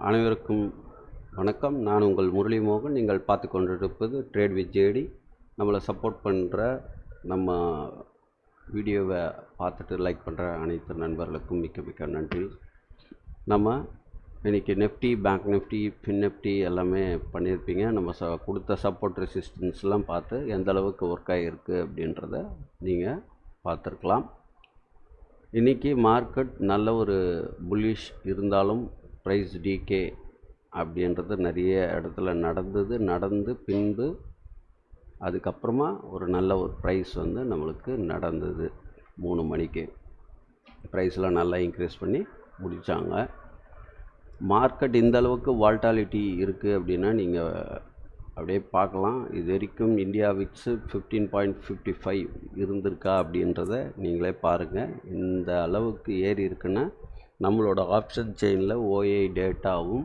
அனைவருக்கும் வணக்கம். நான் உங்கள் முரளி மோகன். நீங்கள் பார்த்து கொண்டிருப்பது ட்ரேட் வித் ஜேடி. நம்மளை சப்போர்ட் பண்ணுற, நம்ம வீடியோவை பார்த்துட்டு லைக் பண்ணுற அனைத்து நண்பர்களுக்கும் மிக்க மிக்க நன்றி. நம்ம இன்றைக்கி Nifty, bank Nifty, fin Nifty எல்லாமே பண்ணியிருப்பீங்க. நம்ம கொடுத்த சப்போர்ட் ரெசிஸ்டன்ஸ்லாம் பார்த்து எந்த அளவுக்கு ஒர்க் ஆகிருக்கு அப்படின்றத நீங்கள் பார்த்துருக்கலாம். இன்றைக்கி மார்க்கெட் நல்ல ஒரு புல்லிஷ் இருந்தாலும் ப்ரைஸ் டிகே அப்படின்றது நிறைய இடத்துல நடந்து பின்பு அதுக்கப்புறமா ஒரு நல்ல ஒரு ப்ரைஸ் வந்து நம்மளுக்கு நடந்தது. 3 மணிக்கு ப்ரைஸ்லாம் நல்லா இன்க்ரீஸ் பண்ணி முடித்தாங்க. மார்க்கெட் இந்த அளவுக்கு வால்டாலிட்டி இருக்குது அப்படின்னா நீங்கள் அப்படியே பார்க்கலாம். இது வரைக்கும் இந்தியா விக்ஸ் 15.55 இருந்திருக்கா அப்படின்றத நீங்களே பாருங்கள். இந்த அளவுக்கு ஏறி இருக்குன்னா நம்மளோட ஆப்ஷன் செயினில் ஓஏ டேட்டாவும்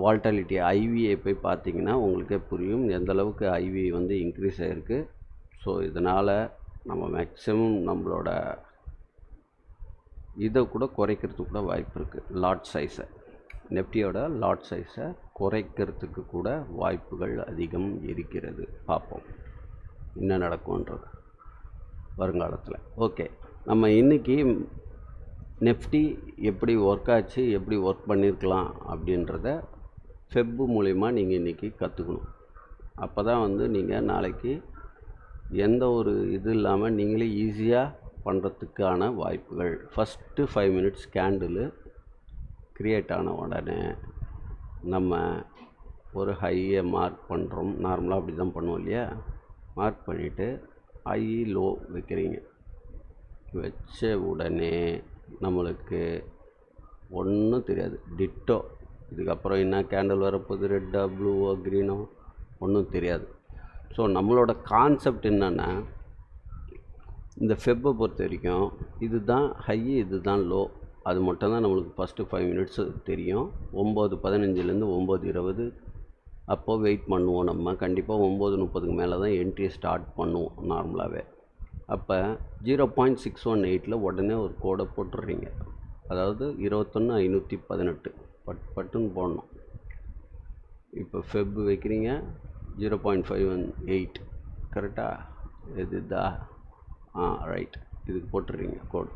வால்டாலிட்டி ஐவியை போய் பார்த்தீங்கன்னா உங்களுக்கே புரியும் எந்த அளவுக்கு ஐவி வந்து இன்க்ரீஸ் ஆகிருக்கு. ஸோ இதனால் நம்ம மேக்ஸிமம் நம்மளோட இதை கூட குறைக்கிறதுக்கு கூட வாய்ப்பு இருக்குது. லாட் சைஸை, நெஃப்டியோட லாட் சைஸை குறைக்கிறதுக்கு கூட வாய்ப்புகள் அதிகம் இருக்கிறது. பார்ப்போம் என்ன நடக்கும்ன்றது வருங்காலத்தில். ஓகே, நம்ம இன்றைக்கி நெஃப்டி எப்படி ஒர்க் ஆச்சு, எப்படி ஒர்க் பண்ணியிருக்கலாம் அப்படின்றத ஃபெப் மூலிமா நீங்கள் இன்றைக்கி கற்றுக்கணும். அப்போ தான் வந்து நீங்கள் நாளைக்கு எந்த ஒரு இது இல்லாமல் நீங்களே ஈஸியாக பண்ணுறதுக்கான வாய்ப்புகள். ஃபஸ்ட்டு 5 மினிட்ஸ் கேண்டில் க்ரியேட் ஆன உடனே நம்ம ஒரு ஹையை மார்க் பண்ணுறோம். நார்மலாக அப்படி தான் பண்ணுவோம் இல்லையா? மார்க் பண்ணிவிட்டு ஹை லோ வைக்கிறீங்க. வச்ச உடனே நம்மளுக்கு ஒன்றும் தெரியாது, டிட்டோ. இதுக்கப்புறம் என்ன கேண்டில் வரப்போகுது, ரெட்டா ப்ளூவோ க்ரீனோ ஒன்றும் தெரியாது. ஸோ நம்மளோட கான்செப்ட் என்னென்னா, இந்த ஃபெப்பை பொறுத்த வரைக்கும் இதுதான் ஹை, இதுதான் லோ, அது மட்டும் தான் நம்மளுக்கு ஃபஸ்ட்டு 5 மினிட்ஸு தெரியும். 9:15 9:20 அப்போது வெயிட் பண்ணுவோம். நம்ம கண்டிப்பாக 9:30க்கு மேலே தான் என்ட்ரி ஸ்டார்ட் பண்ணுவோம் நார்மலாகவே. அப்போ 0.618 உடனே ஒரு கோடை போட்டுடுறீங்க. அதாவது 21,518 பட்டுன்னு போடணும். இப்போ ஃபெப் வைக்கிறீங்க 0.518 கரெக்டாக? இதுதான் ரைட், இதுக்கு போட்டுடுறீங்க கோடு.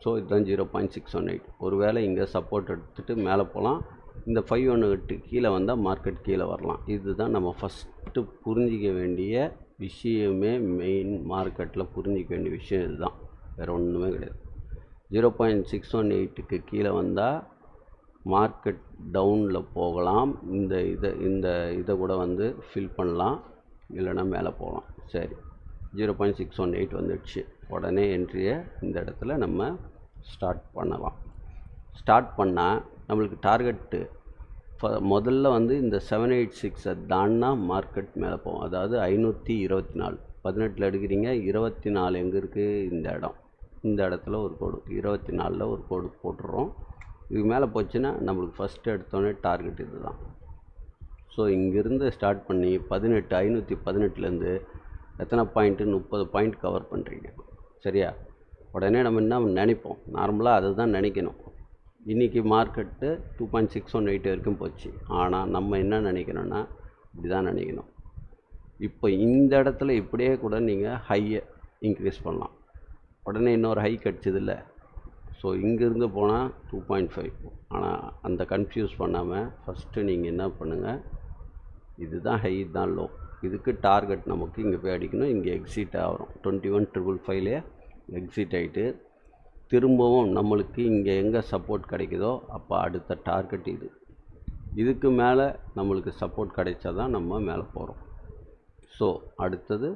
ஸோ இதுதான் 0.618. ஒரு வேளை இங்கே சப்போர்ட் எடுத்துகிட்டு மேலே போகலாம். இந்த 518 கீழே வந்தால் மார்க்கெட் கீழே வரலாம். இதுதான் நம்ம ஃபஸ்ட்டு புரிஞ்சிக்க வேண்டிய விஷயமே. மெயின் மார்க்கெட்டில் புரிஞ்சிக்க வேண்டிய விஷயம் இதுதான், வேறு ஒன்றுமே கிடையாது. 0.618க்கு கீழே வந்தால் மார்க்கெட் டவுனில் போகலாம். இந்த இதை கூட வந்து ஃபில் பண்ணலாம், இல்லைன்னா மேலே போகலாம். சரி, 0.618 வந்துடுச்சு. உடனே என்ட்ரியை இந்த இடத்துல நம்ம ஸ்டார்ட் பண்ணலாம். ஸ்டார்ட் பண்ணால் நம்மளுக்கு டார்கெட்டு முதல்ல வந்து இந்த 786 தான்னா மார்க்கெட் மேலே போகும். அதாவது 524 18 எடுக்கிறீங்க. 24 எங்கே இருக்குது? இந்த இடம். இந்த இடத்துல ஒரு கோடு, 24ல் ஒரு கோடு போட்டுடுறோம். இதுக்கு மேலே போச்சுன்னா நம்மளுக்கு ஃபஸ்ட்டு எடுத்தோடனே டார்கெட் இது தான். ஸோ இங்கேருந்து ஸ்டார்ட் பண்ணி 518லேருந்து எத்தனை பாயிண்ட்டு? 30 பாயிண்ட் கவர் பண்ணுறீங்க. சரியா? உடனே நம்ம என்ன நினைப்போம், நார்மலாக அதை தான் நினைக்கணும். இன்றைக்கி மார்க்கெட்டு 2.618 வரைக்கும் போச்சு. ஆனால் நம்ம என்ன நினைக்கணும்னா, இப்படி தான் நினைக்கணும். இப்போ இந்த இடத்துல இப்படியே கூட நீங்கள் ஹையை இன்க்ரீஸ் பண்ணலாம். உடனே இன்னொரு ஹை கிடச்சிதில்ல. ஸோ இங்கேருந்து போனால் 2.5. ஆனால் அந்த கன்ஃபியூஸ் பண்ணாமல் ஃபஸ்ட்டு நீங்கள் என்ன பண்ணுங்கள், இதுதான் ஹை, இதுதான் லோ. இதுக்கு டார்கெட் நமக்கு இங்கே போய் அடிக்கணும். இங்கே எக்ஸிட் ஆகிறோம். 21,555லே எக்ஸிட் ஆகிட்டு திரும்பவும் நம்மளுக்கு இங்கே எங்கே சப்போர்ட் கிடைக்குதோ அப்போ அடுத்த டார்கெட் இது. இதுக்கு மேலே நம்மளுக்கு சப்போர்ட் கிடைச்சா தான் நம்ம மேலே போகிறோம். ஸோ அடுத்தது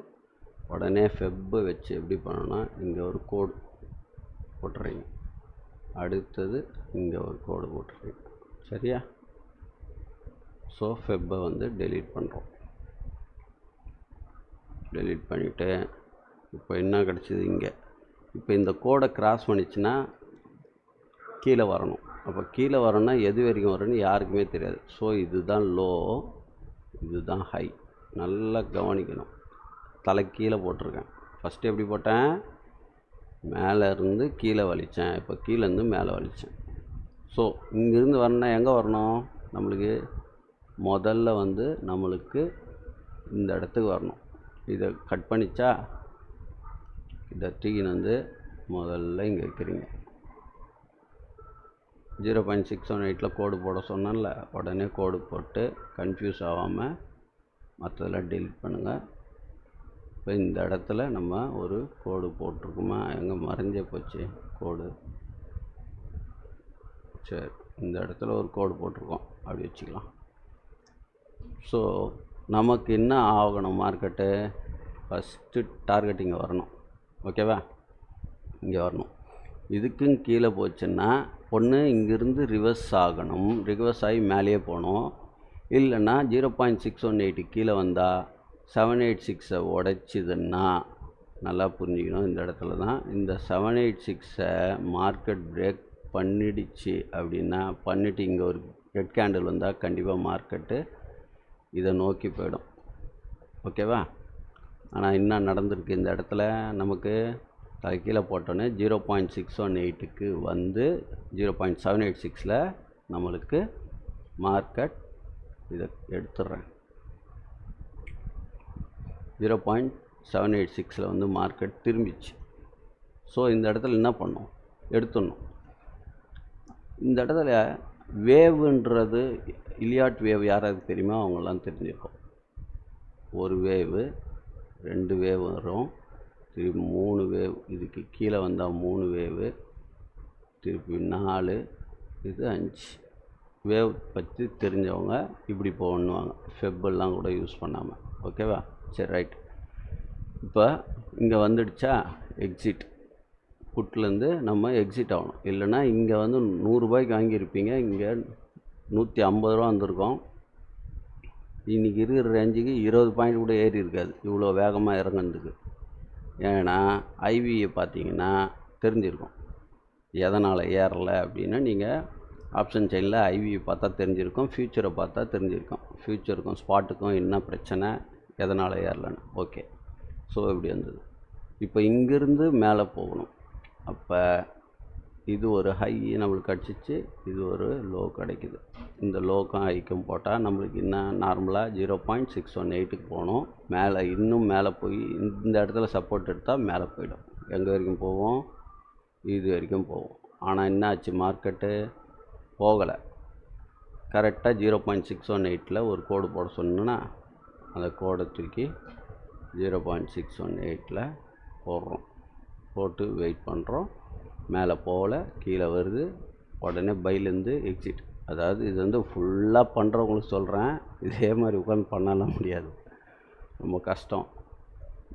உடனே ஃபெப்பை வச்சு எப்படி பண்ணணும்னா, இங்கே ஒரு கோடு போட்டுறீங்க. அடுத்தது இங்கே ஒரு கோடு போட்டுறீங்க. சரியா? ஸோ ஃபெப்பை வந்து டெலீட் பண்ணுறோம். டெலீட் பண்ணிவிட்டு இப்போ என்ன கிடச்சிது இங்கே? இப்போ இந்த கோடை கிராஸ் பண்ணிச்சுன்னா கீழே வரணும். அப்போ கீழே வரணும்னா எது வரைக்கும் வரும்னு யாருக்குமே தெரியாது. ஸோ இதுதான் லோ, இதுதான் ஹை. நல்லா கவனிக்கணும். தலை கீழே போட்டிருக்கேன். ஃபஸ்ட்டு எப்படி போட்டேன்? மேலே இருந்து கீழே வலித்தேன். இப்போ கீழேருந்து மேலே வலித்தேன். ஸோ இங்கேருந்து வரணும்னா எங்கே வரணும், நம்மளுக்கு முதல்ல வந்து நம்மளுக்கு இந்த இடத்துக்கு வரணும். இதை கட் பண்ணிச்சா இதை தூக்கின்னு வந்து முதல்ல இங்கே வைக்கிறீங்க. 0.618 கோடு போட சொன்னேன்ல, உடனே கோடு போட்டு கன்ஃபியூஸ் ஆகாமல் மற்றதெல்லாம் டெலிட் பண்ணுங்கள். இப்போ இந்த இடத்துல நம்ம ஒரு கோடு போட்டிருக்குமா, எங்கே மறைஞ்சே போச்சு கோடு, சரி இந்த இடத்துல ஒரு கோடு போட்டிருக்கோம், அப்படி வச்சுக்கலாம். ஸோ நமக்கு என்ன ஆகணும், மார்க்கெட்டு ஃபஸ்ட்டு டார்கெட்டிங் வரணும். ஓகேவா, இங்கே வரணும். இதுக்கும் கீழே போச்சுன்னா ஒன்று இங்கேருந்து ரிவர்ஸ் ஆகணும், ரிவர்ஸ் ஆகி மேலேயே போகணும். இல்லைன்னா 0.618 கீழே வந்தால் 786 உடைச்சிதுன்னா, நல்லா புரிஞ்சுக்கணும், இந்த இடத்துல தான் இந்த 786 மார்க்கெட் பிரேக் பண்ணிடுச்சு அப்படின்னா, பண்ணிவிட்டு இங்கே ஒரு ரெட் கேண்டில் வந்தால் கண்டிப்பாக மார்க்கெட்டு இதை நோக்கி போயிடும். ஓகேவா, ஆனால் என்ன நடந்திருக்கு, இந்த இடத்துல நமக்கு அது கீழே போட்டோன்னே 0.618க்கு வந்து 0.786 நம்மளுக்கு மார்க்கெட் இதை எடுத்துடுறேன். 0.786 வந்து மார்க்கெட் திரும்பிச்சு. ஸோ இந்த இடத்துல என்ன பண்ணோம், எடுத்துடணும். இந்த இடத்துல வேவுன்றது இலியாட் வேவ் யாராவது தெரியுமா, அவங்களாம் தெரிஞ்சிருக்கும். ஒரு வேவு, 2 வேவ் வரும், திருப்பி 3 வேவ், இதுக்கு கீழே வந்தால் 3 வேவு, திருப்பி 4, இது 5 வேவ் பற்றி தெரிஞ்சவங்க இப்படி பண்ணுவாங்க, ஃபெப்பெல்லாம் கூட யூஸ் பண்ணாமல். ஓகேவா, சரி ரைட். இப்போ இங்கே வந்துடுச்சா எக்ஸிட், புட்லேருந்து நம்ம எக்ஸிட் ஆகணும். இல்லைன்னா இங்கே வந்து 100 ரூபாய்க்கு வாங்கியிருப்பீங்க, இங்கே 150 ரூபா வந்திருக்கோம். இன்றைக்கி இருக்கிற ரேஞ்சுக்கு 20 பாயிண்ட் கூட ஏறி இருக்காது, இவ்வளோ வேகமாக இறங்குறதுக்கு. ஏன்னா ஐவியை பார்த்தீங்கன்னா தெரிஞ்சிருக்கும் எதனால் ஏறலை அப்படின்னு. நீங்கள் ஆப்ஷன் செயினில் ஐவியை பார்த்தா தெரிஞ்சிருக்கும், ஃப்யூச்சரை பார்த்தா தெரிஞ்சிருக்கும், ஃப்யூச்சருக்கும் ஸ்பாட்டுக்கும் என்ன பிரச்சனை, எதனால் ஏறலைன்னு. ஓகே, ஸோ இப்படி வந்தது. இப்போ இங்கேருந்து மேலே போகணும். அப்போ இது ஒரு ஹை நம்மளுக்கு கிடச்சிச்சு, இது ஒரு லோ கிடைக்குது. இந்த லோக்கும் ஹைக்கும் போட்டால் நம்மளுக்கு என்ன நார்மலாக 0.618க்கு போகணும். மேலே இன்னும் மேலே போய் இந்த இடத்துல சப்போர்ட் எடுத்தால் மேலே போயிடும். எங்கே வரைக்கும் போவோம், இது வரைக்கும் போவோம். ஆனால் என்ன ஆச்சு, மார்க்கெட்டு போகலை. கரெக்டாக 0.618 ஒரு கோடு போட சொன்னோன்னா அந்த கோடை தூக்கி 0.618 போடுறோம், போட்டு வெயிட் பண்ணுறோம். மேலே போகல, கீழே வருது, உடனே பைலேருந்து எக்ஸிட். அதாவது இது வந்து ஃபுல்லாக பண்ணுறவங்களுக்கு சொல்கிறேன், இதே மாதிரி உட்காந்து பண்ணலாம் முடியாது, ரொம்ப கஷ்டம்.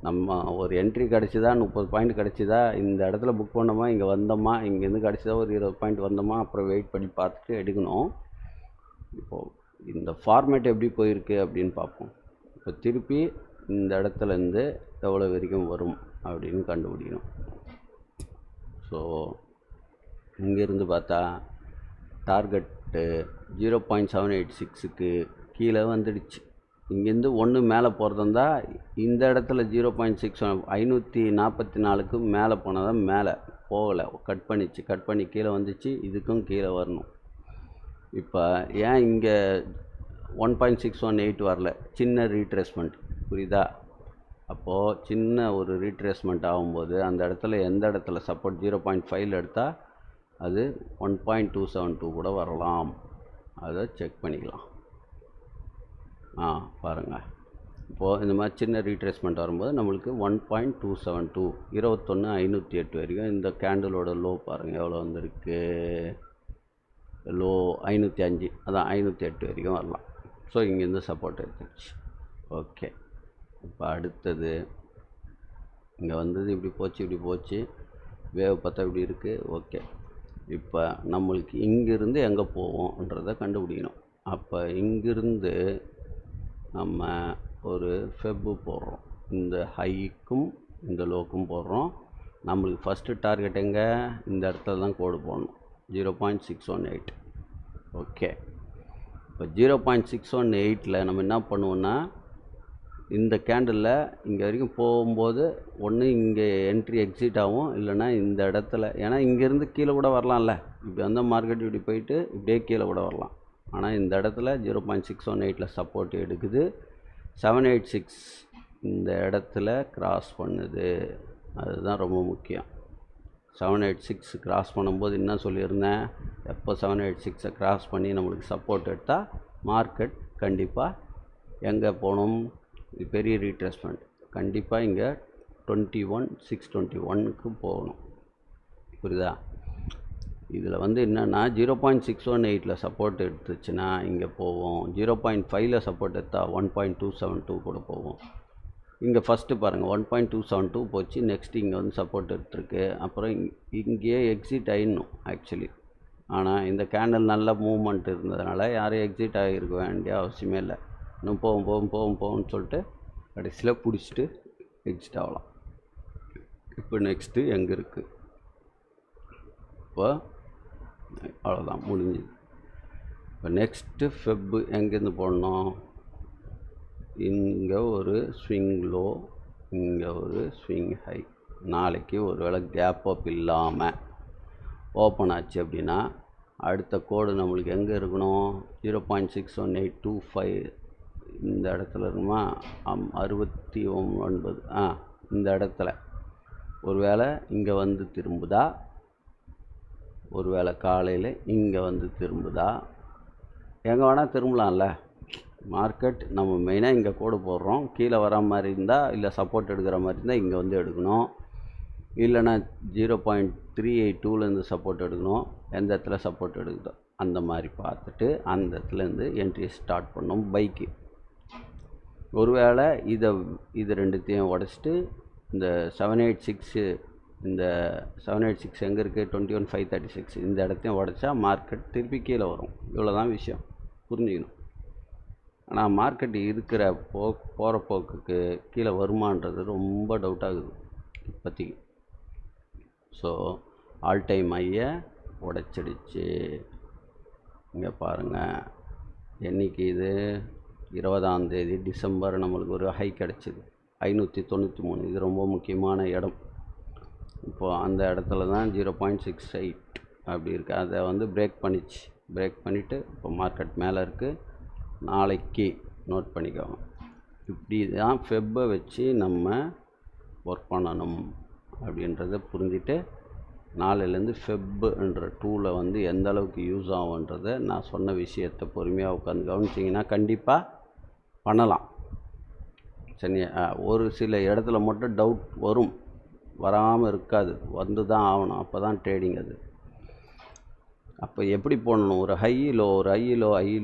நம்ம ஒரு என்ட்ரி கிடச்சிதா, 30 பாயிண்ட் கிடச்சிதா, இந்த இடத்துல புக் பண்ணோமா, இங்கே வந்தோமா, இங்கேருந்து கிடச்சிதா ஒரு 20 பாயிண்ட் வந்தோமா, அப்புறம் வெயிட் பண்ணி பார்த்துட்டு எடுக்கணும். இப்போது இந்த ஃபார்மேட் எப்படி போயிருக்கு அப்படின்னு பார்ப்போம். இப்போ திருப்பி இந்த இடத்துலேருந்து எவ்வளோ வரைக்கும் வரும் அப்படின்னு கண்டுபிடிக்கணும். ஸோ இங்கேருந்து பார்த்தா டார்கெட்டு 0.786க்கு கீழே வந்துடுச்சு. இங்கேருந்து ஒன்று மேலே போகிறதா இந்த இடத்துல 0.6 544க்கு மேலே போனால் தான் மேலே போகலை, கட் பண்ணிச்சு, கட் பண்ணி கீழே வந்துச்சு, இதுக்கும் கீழே வரணும். இப்போ ஏன் இங்கே 1.618 வரல, சின்ன ரீட்ரேஸ்மெண்ட், புரியுதா? அப்போது சின்ன ஒரு ரீட்ரேஸ்மெண்ட் ஆகும்போது அந்த இடத்துல எந்த இடத்துல சப்போர்ட் 0.5 எடுத்தால் அது 1.272 கூட வரலாம், அதை செக் பண்ணிக்கலாம். பாருங்கள், இப்போது இந்த மாதிரி சின்ன ரீட்ரேஸ்மெண்ட் வரும்போது நம்மளுக்கு 1.272 21,508 வரைக்கும். இந்த கேண்டிலோட லோ பாருங்கள் எவ்வளோ வந்திருக்கு, லோ 505, அதான் 508 வரைக்கும் வரலாம். ஸோ இங்கேருந்து சப்போர்ட் எடுத்துருச்சு. ஓகே, இப்போ அடுத்தது இங்கே வந்தது, இப்படி போச்சு, இப்படி போச்சு, வேவ் பார்த்தா இப்படி இருக்குது. ஓகே, இப்போ நம்மளுக்கு இங்கேருந்து எங்கே போவோம்ன்றதை கண்டுபிடிக்கணும். அப்போ இங்கிருந்து நம்ம ஒரு ஃபெப்பு போடுறோம், இந்த ஹைக்கும் இந்த லோக்கும் போடுறோம். நம்மளுக்கு ஃபஸ்ட்டு டார்கெட் எங்கே, இந்த இடத்துல தான் கோடு போடணும், 0.618. ஓகே, இப்போ 0.618 நம்ம என்ன பண்ணுவோன்னா, இந்த கேண்டிலில் இங்கே வரைக்கும் போகும்போது ஒன்று இங்கே என்ட்ரி எக்ஸிட் ஆகும், இல்லைன்னா இந்த இடத்துல, ஏன்னா இங்கேருந்து கீழே கூட வரலாம்ல, இப்படி வந்தால் மார்க்கெட் இப்படி போயிட்டு இப்படியே கீழே கூட வரலாம். ஆனால் இந்த இடத்துல 0.618 சப்போர்ட் எடுக்குது. 786 இந்த இடத்துல கிராஸ் பண்ணுது, அதுதான் ரொம்ப முக்கியம். 786 கிராஸ் பண்ணும்போது என்ன சொல்லியிருந்தேன், எப்போ 786 கிராஸ் பண்ணி நம்மளுக்கு சப்போர்ட் எடுத்தால் மார்க்கெட் கண்டிப்பாக எங்கே போகணும், பெரிய ரீட்ரேஸ்மெண்ட் கண்டிப்பாக இங்கே 21,621க்கு போகணும். புரியுதா? இதில் வந்து என்னென்னா 0.618 சப்போர்ட் எடுத்துச்சுன்னா இங்கே போவோம். 0.5 சப்போர்ட் எடுத்தால் 1.272 கூட போவோம். இங்கே ஃபஸ்ட்டு பாருங்கள் 1.272 போச்சு. நெக்ஸ்ட்டு இங்கே வந்து சப்போர்ட் எடுத்துருக்கு. அப்புறம் இங்கேயே எக்ஸிட் ஆகிடணும் ஆக்சுவலி. ஆனால் இந்த கேண்டில் நல்ல மூவ்மெண்ட் இருந்ததுனால யாரும் எக்ஸிட் ஆகியிருக்க வேண்டிய அவசியமே இல்லை. இன்னும் போகும்னு சொல்லிட்டு கடைசியில் பிடிச்சிட்டு எக்ஸிட் ஆகலாம். இப்போ நெக்ஸ்ட்டு எங்கே இருக்குது, இப்போ அவ்வளோதான் முடிஞ்சுது. இப்போ நெக்ஸ்ட்டு ஃபெப்பு எங்கேருந்து போடணும், இங்கே ஒரு ஸ்விங் லோ, இங்கே ஒரு ஸ்விங் ஹை. நாளைக்கு ஒரு வேளை கேப் அப் இல்லாமல் ஓப்பன் ஆச்சு அப்படின்னா அடுத்த கோடு நம்மளுக்கு எங்கே இருக்கணும், 0.61825 இந்த இடத்துல இருக்குமா, 69 இந்த இடத்துல ஒரு வேளை இங்கே வந்து திரும்புதா, ஒரு வேளை காலையில் இங்கே வந்து திரும்புதா, எங்கே வேணால் திரும்பலாம்ல மார்க்கெட். நம்ம மெயினாக இங்கே கோடு போடுறோம். கீழே வர மாதிரி இருந்தால் இல்லை சப்போர்ட் எடுக்கிற மாதிரி இருந்தால் இங்கே வந்து எடுக்கணும். இல்லைன்னா 0.382லேருந்து சப்போர்ட் எடுக்கணும். எந்த இடத்துல சப்போர்ட் எடுக்குதோ அந்த மாதிரி பார்த்துட்டு அந்த இடத்துலேருந்து என்ட்ரி ஸ்டார்ட் பண்ணோம் பைக்கு. ஒருவேளை இது ரெண்டுத்தையும் உடச்சிட்டு இந்த 786 இந்த 786 எங்கே இருக்குது, 21,536 இந்த இடத்தையும் உடச்சா மார்க்கெட் திருப்பி கீழே வரும். இவ்வளோ தான் விஷயம், புரிஞ்சுக்கணும். ஆனால் மார்க்கெட் இருக்கிற போகிற போக்குக்கு கீழே வருமானது ரொம்ப டவுட் ஆகுது இப்போதைக்கு. ஸோ ஆல் டைம் ஹையை உடைச்சிடுச்சு. இங்கே பாருங்கள், என்றைக்கு இது 20ஆம் தேதி டிசம்பர் நம்மளுக்கு ஒரு ஹை கிடச்சிது 593. இது ரொம்ப முக்கியமான இடம். இப்போது அந்த இடத்துல தான் 0.68 அப்படி இருக்குது. அதை வந்து பிரேக் பண்ணிவிட்டு இப்போ மார்க்கெட் மேலே இருக்குது. நாளைக்கு நோட் பண்ணிக்கோங்க. இப்படி தான் ஃபெப்பை வச்சு நம்ம ஒர்க் பண்ணணும் அப்படின்றத புரிஞ்சுட்டு நாளையிலேருந்து ஃபெப்புன்ற டூலை வந்து எந்த அளவுக்கு யூஸ் ஆகுன்றதை நான் சொன்ன விஷயத்தை பொறுமையாக உட்காந்து கவனிச்சிங்கன்னா கண்டிப்பாக பண்ணலாம். சரி, ஒரு சில இடத்துல மட்டும் டவுட் வரும், வராமல் இருக்காது, வந்து தான் ஆகணும். அப்போ தான் ட்ரேடிங் அது. அப்போ எப்படி பண்ணணும், ஒரு ஹை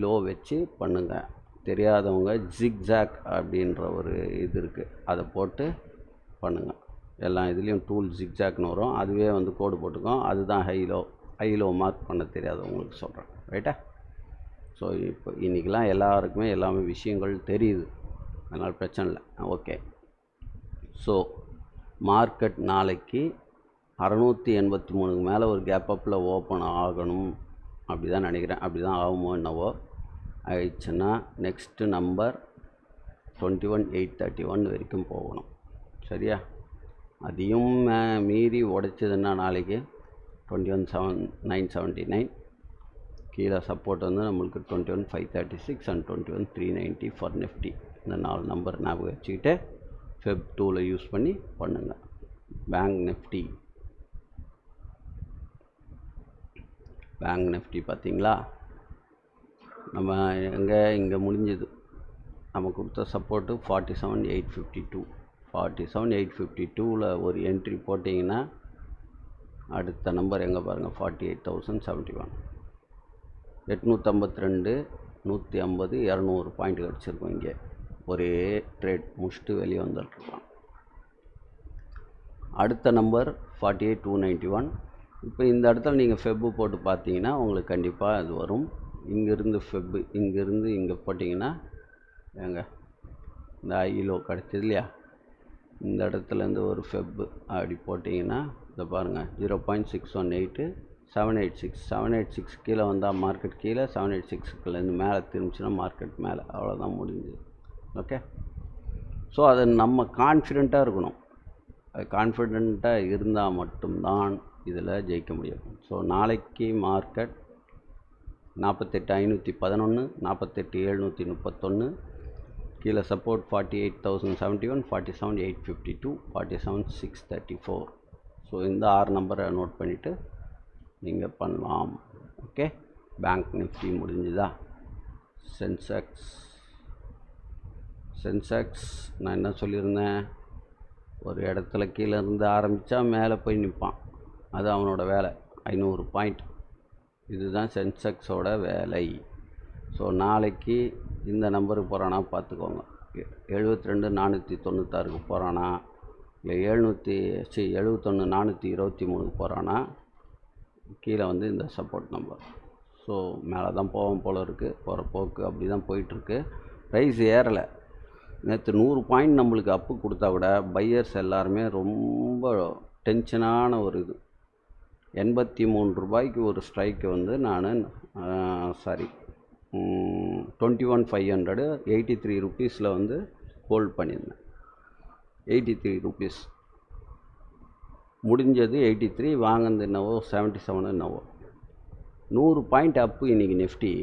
லோ வச்சு பண்ணுங்கள். தெரியாதவங்க ஜிக்ஜாக் அப்படின்ற ஒரு இது இருக்குது, அதை போட்டு பண்ணுங்கள். எல்லா இதுலேயும் டூல் ஜிக்ஜாக்னு வரும், அதுவே வந்து கோடு போட்டுக்கோம். அதுதான் ஹை லோ மார்க் பண்ண தெரியாதவங்களுக்கு சொல்கிறேன், ரைட்டா? ஸோ இப்போ இன்றைக்கெலாம் எல்லாருக்குமே எல்லாமே விஷயங்கள் தெரியுது, அதனால் பிரச்சனை இல்லை. ஓகே, ஸோ மார்க்கெட் நாளைக்கு 683க்கு மேலே ஒரு கேப் அப்பில் ஓப்பன் ஆகணும் அப்படி தான் நினைக்கிறேன். அப்படி தான் ஆகுமோ என்னவோ. ஆயிடுச்சுன்னா நெக்ஸ்ட்டு நம்பர் 21,831 வரைக்கும் போகணும். சரியா? அதையும் மீறி உடைச்சதுன்னா நாளைக்கு 21,979. கீழே சப்போர்ட் வந்து நம்மளுக்கு 21,536 அண்ட் 21,390 ஃபார் நிஃப்டி. இந்த 4 நம்பர் ஞாபகம் வச்சுக்கிட்டு ஃபெப் 2ல் யூஸ் பண்ணி பண்ணுங்கள். பேங்க் நிஃப்டி பார்த்தீங்களா, நம்ம இங்கே முடிஞ்சது. நம்ம கொடுத்த சப்போர்ட்டு 47,852. 47,852ல் ஒரு என்ட்ரி போட்டிங்கன்னா அடுத்த நம்பர் எங்கே பாருங்கள், 48,071. 852, 150, 200 பாயிண்ட் கிடச்சிருக்கும். இங்கே ஒரே ட்ரேட் முடிச்சுட்டு வெளியே வந்துட்டுருக்கலாம். அடுத்த நம்பர் 48,291. இப்போ இந்த இடத்துல நீங்கள் ஃபெப்பு போட்டு பார்த்தீங்கன்னா உங்களுக்கு கண்டிப்பாக அது வரும். இங்கேருந்து ஃபெப்பு இங்கேருந்து இங்கே போட்டிங்கன்னா இந்த ஐலோ கிடச்சிது இல்லையா, இந்த இடத்துலேருந்து ஒரு ஃபெப்பு அப்படி போட்டிங்கன்னா இதை பாருங்கள், 0.618 786 கீழே வந்தால் மார்க்கெட் கீழே, 786லேருந்து மேலே திரும்பிச்சுன்னா மார்க்கெட் மேலே. அவ்வளோதான் முடிஞ்சுது. ஓகே, ஸோ அது நம்ம கான்ஃபிடெண்ட்டாக இருக்கணும். அது கான்ஃபிடெண்ட்டாக இருந்தால் மட்டும்தான் இதில் ஜெயிக்க முடியும். ஸோ நாளைக்கு மார்க்கெட் 48,511, 48,731, கீழே சப்போர்ட் 48,071, 47,852, 47,634. ஸோ இந்த 6 நம்பரை நோட் பண்ணிவிட்டு நீங்கள் பண்ணலாம். ஓகே, பேங்க் நிஃப்டி முடிஞ்சுதா? சென்செக்ஸ் நான் என்ன சொல்லியிருந்தேன், ஒரு இடத்துல கீழே இருந்து ஆரம்பித்தா மேலே போய் நிற்பான், அது அவனோட வேலை. 500 பாயிண்ட், இதுதான் சென்செக்ஸோட வேலை. ஸோ நாளைக்கு இந்த நம்பருக்கு போகிறானா பார்த்துக்கோங்க. 72,496க்கு போகிறானா, இல்லை 71,423க்கு போகிறானா, கீழே வந்து இந்த சப்போர்ட் நம்பர். ஸோ மேலே தான் போவோம் போல் இருக்குது, போகிற போக்கு அப்படி தான் போயிட்டுருக்கு. ப்ரைஸ் ஏறலை. நேற்று 100 பாயிண்ட் நம்மளுக்கு அப்பு கொடுத்தா கூட பையர்ஸ் எல்லாருமே ரொம்ப டென்ஷனான ஒரு இது. 83 ரூபாய்க்கு ஒரு ஸ்ட்ரைக்கு வந்து நான் 21,500 83 ருபீஸில் வந்து ஹோல்ட் பண்ணியிருந்தேன். 83 ருபீஸ் முடிஞ்சது, 83 வாங்கினது என்னவோ 77 என்னவோ. 100 பாயிண்ட் அப்பு இன்றைக்கி நிஃப்டி.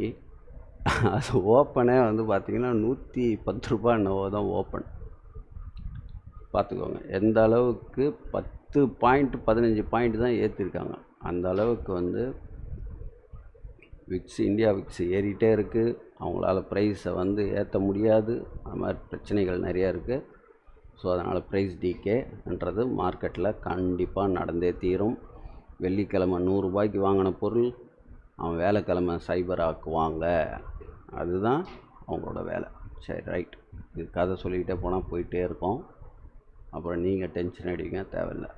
அது ஓப்பனே வந்து பார்த்திங்கன்னா 110 ரூபா என்னவோ தான் ஓப்பன். பார்த்துக்கோங்க எந்த அளவுக்கு 10 பாயிண்ட் 15 பாயிண்ட் தான் ஏற்றிருக்காங்க. அந்த அளவுக்கு வந்து இந்தியா விக்ஸ் ஏறிட்டே இருக்குது. அவங்களால ப்ரைஸை வந்து ஏற்ற முடியாது. அது மாதிரி பிரச்சனைகள் நிறையா இருக்குது. ஸோ அதனால் ப்ரைஸ் டிகேன்றது மார்க்கெட்டில் கண்டிப்பாக நடந்தே தீரும். வெள்ளிக்கிழமை 100 ரூபாய்க்கு வாங்கின பொருள் அவன் வேலைக்கிழமை சைபர் ஆக்குவாங்க. அதுதான் அவங்களோட வேலை. சரி, ரைட். இது கதை சொல்லிக்கிட்டே போனால் போயிட்டே இருக்கோம். அப்புறம் நீங்கள் டென்ஷன் அடிங்க தேவையில்லை.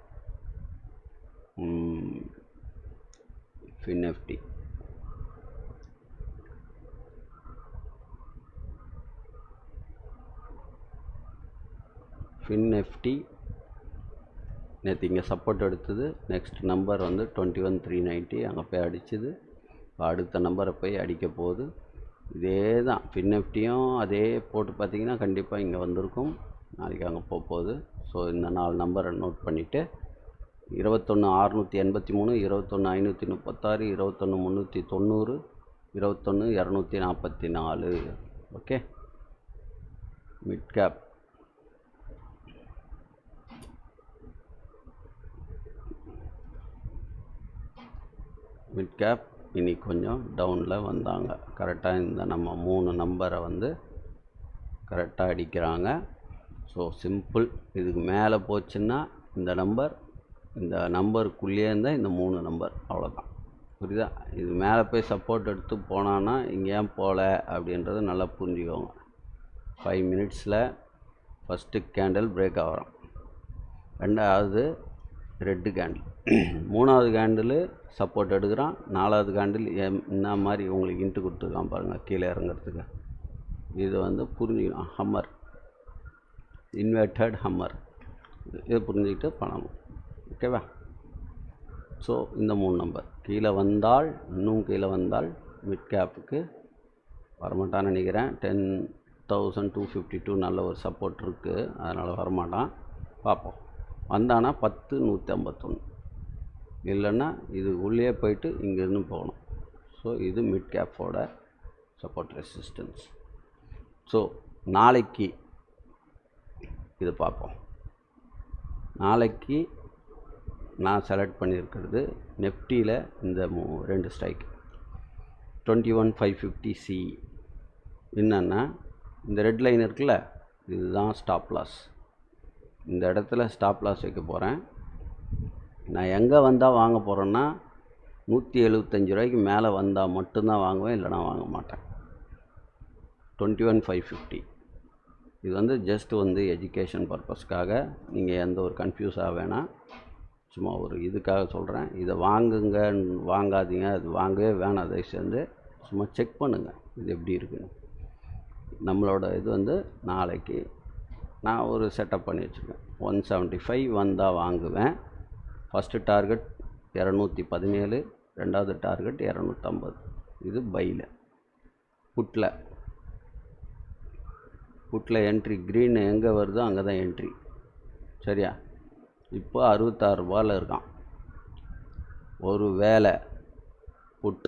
ஃபின்எஃப்டி நேற்று இங்கே சப்போர்ட் எடுத்தது. நெக்ஸ்ட் நம்பர் வந்து 21,390 அங்கே போய் அடிச்சுது. அடுத்த நம்பரை போய் அடிக்க போகுது. இதே தான் ஃபின்எஃப்டியும் அதே போட்டு பார்த்திங்கன்னா கண்டிப்பாக இங்கே வந்திருக்கும். நாளைக்கு அங்கே போகுது. ஸோ இந்த 4 நம்பரை நோட் பண்ணிவிட்டு 21,683, 21,536, 21,390, 21,244. ஓகே, மிட் கேப் இன்னைக்கு கொஞ்சம் டவுனில் வந்தாங்க. கரெக்டாக இந்த நம்ம 3 நம்பரை வந்து கரெக்டாக அடிக்கிறாங்க. So simple. இதுக்கு மேலே போச்சுன்னா இந்த நம்பருக்குள்ளேயே இருந்தால் இந்த 3 நம்பர், அவ்வளோதான். புரியுதா? இது மேலே போய் சப்போர்ட் எடுத்து போனான்னா இங்கே ஏன் போகல அப்படின்றது நல்லா புரிஞ்சுக்கோங்க. 5 மினிட்ஸில் ஃபஸ்ட்டு கேண்டில் பிரேக் ஆகிறோம், 2வது ரெட்டு கேண்டில், 3வது கேண்டில் சப்போர்ட் எடுக்கிறான், 4வது கேண்டில் என்ன மாதிரி உங்களுக்கு இன்ட்டு கொடுத்துருக்கான் பாருங்கள் கீழே இறங்கிறதுக்கு. இது வந்து புரிஞ்சுக்கணும். ஹம்மர், இன்வெர்டட் ஹம்மர், இதை புரிஞ்சுக்கிட்டு பண்ணணும். ஓகேவா? ஸோ இந்த 3 நம்பர் கீழே வந்தால், இன்னும் கீழே வந்தால் மிட் கேப்புக்கு வரமாட்டான்னு நினைக்கிறேன். 10,252 நல்ல ஒரு சப்போர்ட் இருக்குது, அதனால் வரமாட்டான். பார்ப்போம். வந்தானா 10,151, இல்லைன்னா இது உள்ளே போயிட்டு இங்கேருந்து போகணும். ஸோ இது மிட் கேப்போட சப்போர்ட் ரெசிஸ்டன்ஸ். ஸோ நாளைக்கு இது பார்ப்போம். நாளைக்கு நான் செலக்ட் பண்ணியிருக்கிறது நெஃப்டியில் இந்த 2 ஸ்ட்ரைக் 21,550 என்னன்னா இந்த ரெட் லைன் இருக்குல்ல, இதுதான் ஸ்டாப் லாஸ். இந்த இடத்துல ஸ்டாப் லாஸ் வைக்க போகிறேன். நான் எங்கே வந்தால் வாங்க போகிறேன்னா 175 ரூபாய்க்கு மேலே வந்தால் மட்டும்தான் வாங்குவேன், இல்லைனா வாங்க மாட்டேன். 21,550 இது வந்து ஜஸ்ட் வந்து எஜுகேஷன் பர்பஸ்க்காக, நீங்கள் எந்த ஒரு கன்ஃபியூஸ் ஆக வேணாம், சும்மா ஒரு இதுக்காக சொல்கிறேன். இதை வாங்குங்க, வாங்காதீங்க, அது வாங்கவே வேணாம். அதை சேர்ந்து சும்மா செக் பண்ணுங்கள் இது எப்படி இருக்குன்னு. நம்மளோட இது வந்து நாளைக்கு நான் ஒரு செட்டப் பண்ணி வச்சுருக்கேன். 175 வந்தால் வாங்குவேன். ஃபஸ்ட்டு டார்கெட் 217, 2வது டார்கெட் 250. இது பையில். புட்டில் என்ட்ரி க்ரீன் எங்கே வருதோ அங்கே தான் என்ட்ரி. சரியா? இப்போ 66 ரூபாயில் இருக்கான். ஒரு வேளை புட்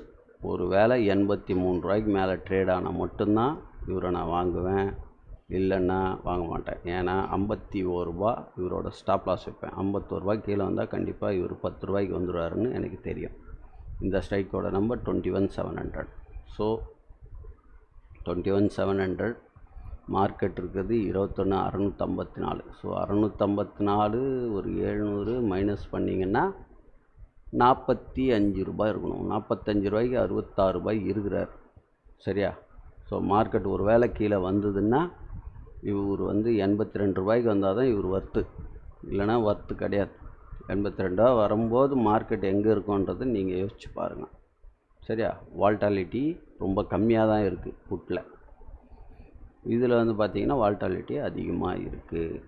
ஒரு வேளை 83 ரூபாய்க்கு மேலே ட்ரேட் ஆனால் மட்டும்தான் இவரை நான் வாங்குவேன், இல்லைன்னா வாங்க மாட்டேன். ஏன்னா 51 ரூபா இவரோட ஸ்டாப் லாஸ் வைப்பேன். 51 ரூபாய்க்கு கீழே வந்தால் கண்டிப்பாக இவர் 10 ரூபாய்க்கு வந்துடுவாருன்னு எனக்கு தெரியும். இந்த ஸ்ட்ரைக்கோட நம்பர் 21,700. ஸோ 21,700 மார்க்கெட் இருக்கிறது 21,654. ஸோ 654 ஒரு 700 மைனஸ் பண்ணிங்கன்னா 45 ரூபாய் இருக்கணும். 45 ரூபாய்க்கு 66 ரூபாய் இருக்கிறார். சரியா? ஸோ மார்க்கெட் ஒரு வேளை கீழே வந்ததுன்னா இவர் 82 ரூபாய்க்கு வந்தால் தான் இவர் வர்த்து, இல்லைனா வர்த்து கிடையாது. 82 ரூபா வரும்போது மார்க்கெட் எங்கே இருக்குன்றது நீங்கள் யோசிச்சு பாருங்கள். சரியா? வால்டாலிட்டி ரொம்ப கம்மியாக தான் இருக்குது புட்டில். இதில் பார்த்தீங்கன்னா வால்டாலிட்டி அதிகமாக இருக்குது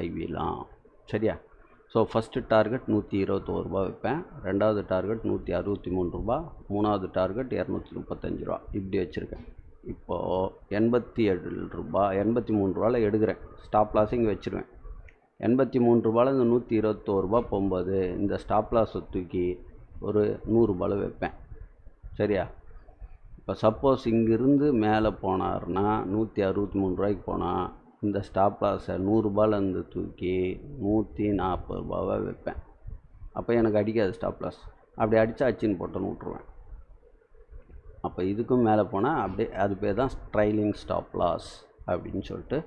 ஐவிலாம். சரியா? ஸோ ஃபஸ்ட்டு டார்கெட் 121 ரூபா வைப்பேன், ரெண்டாவது டார்கெட் 163 ரூபா, மூணாவது டார்கெட் 235 ரூபா, இப்படி வச்சுருக்கேன். இப்போது 87 ரூபா 83 ரூபாவில் எடுக்கிறேன். ஸ்டாப் லாஸ் இங்கே வச்சுருவேன். 83 ரூபாயில் இந்த 121 ரூபா போகும்போது இந்த ஸ்டாப் லாஸை தூக்கி ஒரு 100 ரூபாயில் வைப்பேன். சரியா? இப்போ சப்போஸ் இங்கிருந்து மேலே போனார்னா 163 ரூபாய்க்கு போனால் இந்த ஸ்டாப் லாஸை 100 ரூபாயிலேருந்து தூக்கி 140 ரூபாவை வைப்பேன். அப்போ எனக்கு அடிக்காது ஸ்டாப் லாஸ். அப்படி அடித்தா அச்சின்னு போட்டுன்னு விட்ருவேன். அப்போ இதுக்கும் மேலே போனால் அப்படியே அது பேர் தான் ட்ரைலிங் ஸ்டாப் லாஸ் அப்படின்னு சொல்லிட்டு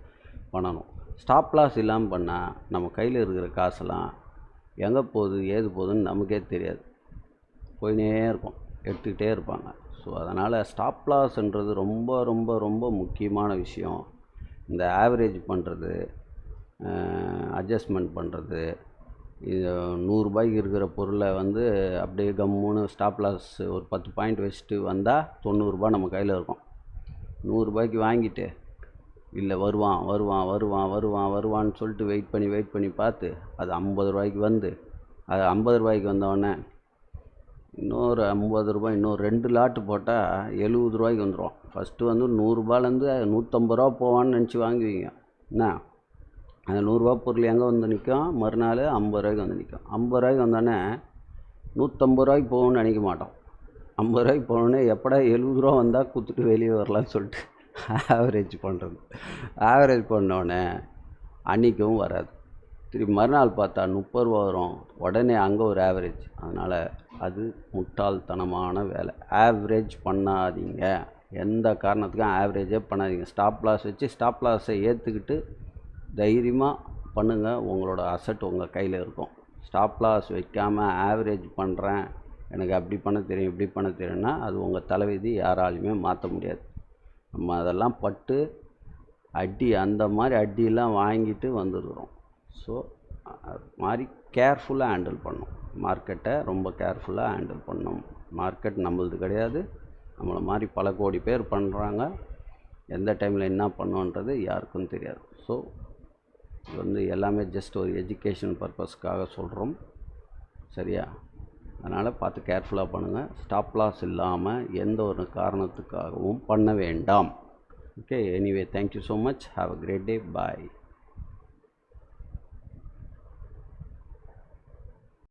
பண்ணணும். ஸ்டாப் லாஸ் இல்லாமல் பண்ணால் நம்ம கையில் இருக்கிற காசெல்லாம் எங்கே போகுது ஏது போகுதுன்னு நமக்கே தெரியாது, போயினே இருக்கும், எடுத்துக்கிட்டே இருப்பாங்க. ஸோ அதனால் ஸ்டாப் லாஸ்ன்றது ரொம்ப ரொம்ப ரொம்ப முக்கியமான விஷயம். இந்த ஆவரேஜ் பண்ணுறது, அட்ஜஸ்ட்மெண்ட் பண்ணுறது, இது 100 ரூபாய்க்கு இருக்கிற பொருளை அப்படியே கம்முன்னு ஸ்டாப் லாஸ் ஒரு 10 பாயிண்ட் வச்சுட்டு வந்தால் 90 ரூபா நம்ம கையில் இருக்கும். 100 ரூபாய்க்கு வாங்கிட்டு இல்லை வருவான்னு சொல்லிட்டு வெயிட் பண்ணி பார்த்து அது 50 ரூபாய்க்கு அது 50 ரூபாய்க்கு வந்தோடனே இன்னொரு 50 ரூபாய் இன்னொரு 2 லாட்டு போட்டால் 70 ரூபாய்க்கு வந்துடும். ஃபஸ்ட்டு 100 ரூபாயிலேருந்து 150 ரூபா போவான்னு நினச்சி வாங்குவீங்க. என்ன அந்த 100 ரூபா பொருள் எங்கே வந்து நிற்கும்? மறுநாள் 50 ரூபாய்க்கு வந்து நிற்கும். 50 ரூபாய்க்கு வந்தோடனே 150 ரூபாய்க்கு போகணும்னு நினைக்க மாட்டோம். 50 ரூபாய்க்கு போனோடனே எப்படா 70 ரூபா வந்தால் கொடுத்துட்டு வெளியே வரலான்னு சொல்லிட்டு ஆவரேஜ் பண்ணுறது. ஆவரேஜ் பண்ணோடனே அன்றைக்கும் வராது. திரும்பி மறுநாள் பார்த்தா 30 ரூபா வரும். உடனே அங்கே ஒரு ஆவரேஜ். அதனால் அது முட்டாள்தனமான வேலை. ஆவரேஜ் பண்ணாதீங்க, எந்த காரணத்துக்கும் ஆவரேஜே பண்ணாதீங்க. ஸ்டாப் லாஸ் வச்சு ஸ்டாப் லாஸை ஏற்றுக்கிட்டு தைரியமாக பண்ணுங்கள். உங்களோட அசட் உங்கள் கையில் இருக்கும். ஸ்டாப் லாஸ் வைக்காமல் ஆவரேஜ் பண்ணுறேன், எனக்கு அப்படி பண்ண தெரியும் இப்படி பண்ண தெரியும்னா அது உங்கள் தலைவிதி, யாராலையுமே மாற்ற முடியாது. நம்ம அதெல்லாம் பட்டு அந்த மாதிரி அடியெல்லாம் வாங்கிட்டு வந்துடுறோம். ஸோ அது மாதிரி கேர்ஃபுல்லாக ஹேண்டில் பண்ணணும். மார்க்கெட்டை ரொம்ப கேர்ஃபுல்லாக ஹேண்டில் பண்ணணும். மார்க்கெட் நம்மளது கிடையாது, நம்மளை மாதிரி பல கோடி பேர் பண்ணுறாங்க. எந்த டைமில் என்ன பண்ணுன்றது யாருக்கும் தெரியாது. ஸோ இது எல்லாமே ஜஸ்ட் ஒரு எஜுகேஷன் பர்பஸ்க்காக சொல்கிறோம். சரியா? அதனால் பார்த்து கேர்ஃபுல்லாக பண்ணுங்கள். ஸ்டாப் லாஸ் இல்லாமல் எந்த ஒரு காரணத்துக்காகவும் பண்ண வேண்டாம். Okay, anyway thank you so much. Have a great day. Bye.